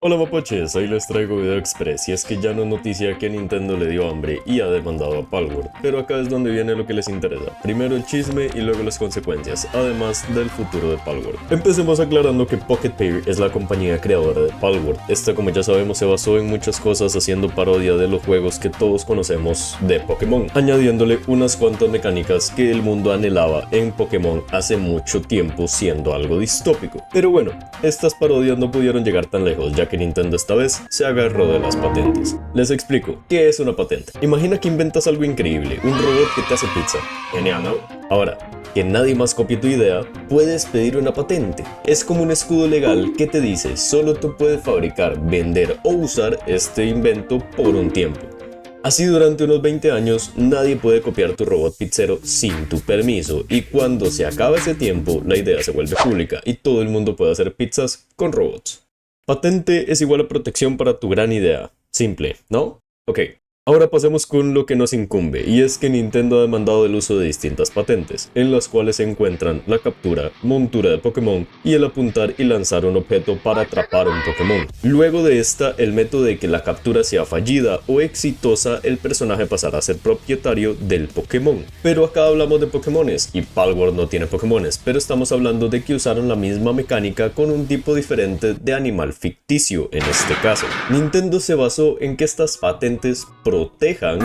Hola mapaches, hoy les traigo video express y es que ya no es noticia que Nintendo le dio hambre y ha demandado a Palworld, pero acá es donde viene lo que les interesa, primero el chisme y luego las consecuencias, además del futuro de Palworld. Empecemos aclarando que Pocket Pair es la compañía creadora de Palworld. Esta, como ya sabemos, se basó en muchas cosas haciendo parodia de los juegos que todos conocemos de Pokémon, añadiéndole unas cuantas mecánicas que el mundo anhelaba en Pokémon hace mucho tiempo, siendo algo distópico. Pero bueno, estas parodias no pudieron llegar tan lejos, ya que Nintendo esta vez se agarró de las patentes. Les explico, ¿qué es una patente? Imagina que inventas algo increíble, un robot que te hace pizza. Genial, ¿no? Ahora, que nadie más copie tu idea, puedes pedir una patente. Es como un escudo legal que te dice, solo tú puedes fabricar, vender o usar este invento por un tiempo. Así durante unos 20 años nadie puede copiar tu robot pizzero sin tu permiso, y cuando se acaba ese tiempo la idea se vuelve pública y todo el mundo puede hacer pizzas con robots. Patente es igual a protección para tu gran idea. Simple, ¿no? Ok. Ahora pasemos con lo que nos incumbe, y es que Nintendo ha demandado el uso de distintas patentes, en las cuales se encuentran la captura, montura de Pokémon y el apuntar y lanzar un objeto para atrapar un Pokémon. Luego de esta, el método de que la captura sea fallida o exitosa, el personaje pasará a ser propietario del Pokémon. Pero acá hablamos de Pokémones, y Palworld no tiene Pokémones, pero estamos hablando de que usaron la misma mecánica con un tipo diferente de animal ficticio en este caso. Nintendo se basó en que estas patentes protejan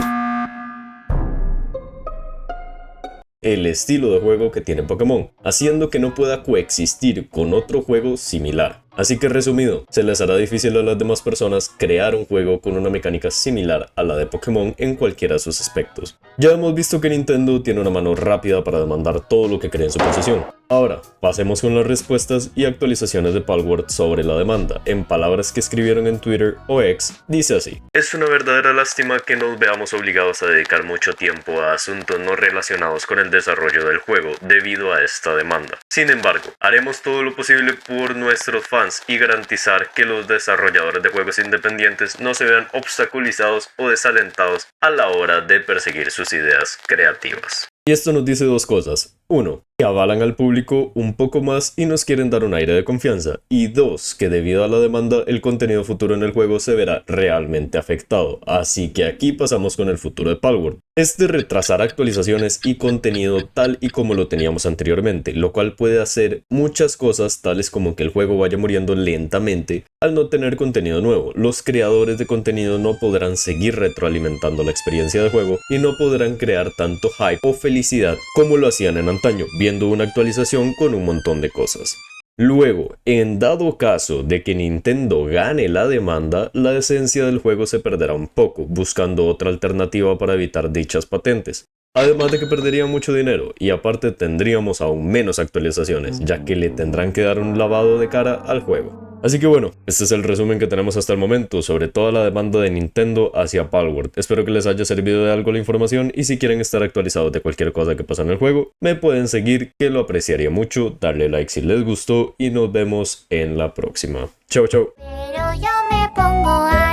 el estilo de juego que tiene Pokémon, haciendo que no pueda coexistir con otro juego similar. Así que resumido, se les hará difícil a las demás personas crear un juego con una mecánica similar a la de Pokémon en cualquiera de sus aspectos. Ya hemos visto que Nintendo tiene una mano rápida para demandar todo lo que cree en su posesión. Ahora, pasemos con las respuestas y actualizaciones de Palworld sobre la demanda. En palabras que escribieron en Twitter o X, dice así: es una verdadera lástima que nos veamos obligados a dedicar mucho tiempo a asuntos no relacionados con el desarrollo del juego debido a esta demanda. Sin embargo, haremos todo lo posible por nuestros fans y garantizar que los desarrolladores de juegos independientes no se vean obstaculizados o desalentados a la hora de perseguir sus ideas creativas. Y esto nos dice dos cosas. 1. Que avalan al público un poco más y nos quieren dar un aire de confianza. Y 2. Que debido a la demanda, el contenido futuro en el juego se verá realmente afectado. Así que aquí pasamos con el futuro de Palworld. Es de retrasar actualizaciones y contenido tal y como lo teníamos anteriormente, lo cual puede hacer muchas cosas tales como que el juego vaya muriendo lentamente al no tener contenido nuevo. Los creadores de contenido no podrán seguir retroalimentando la experiencia de juego y no podrán crear tanto hype o felicidad como lo hacían en antaño, viendo una actualización con un montón de cosas. Luego, en dado caso de que Nintendo gane la demanda, la esencia del juego se perderá un poco, buscando otra alternativa para evitar dichas patentes. Además de que perderían mucho dinero, y aparte tendríamos aún menos actualizaciones, ya que le tendrán que dar un lavado de cara al juego. Así que bueno, este es el resumen que tenemos hasta el momento sobre toda la demanda de Nintendo hacia Palworld. Espero que les haya servido de algo la información, y si quieren estar actualizados de cualquier cosa que pasa en el juego, me pueden seguir, que lo apreciaría mucho, darle like si les gustó y nos vemos en la próxima. Chau chau. Pero yo me pongo a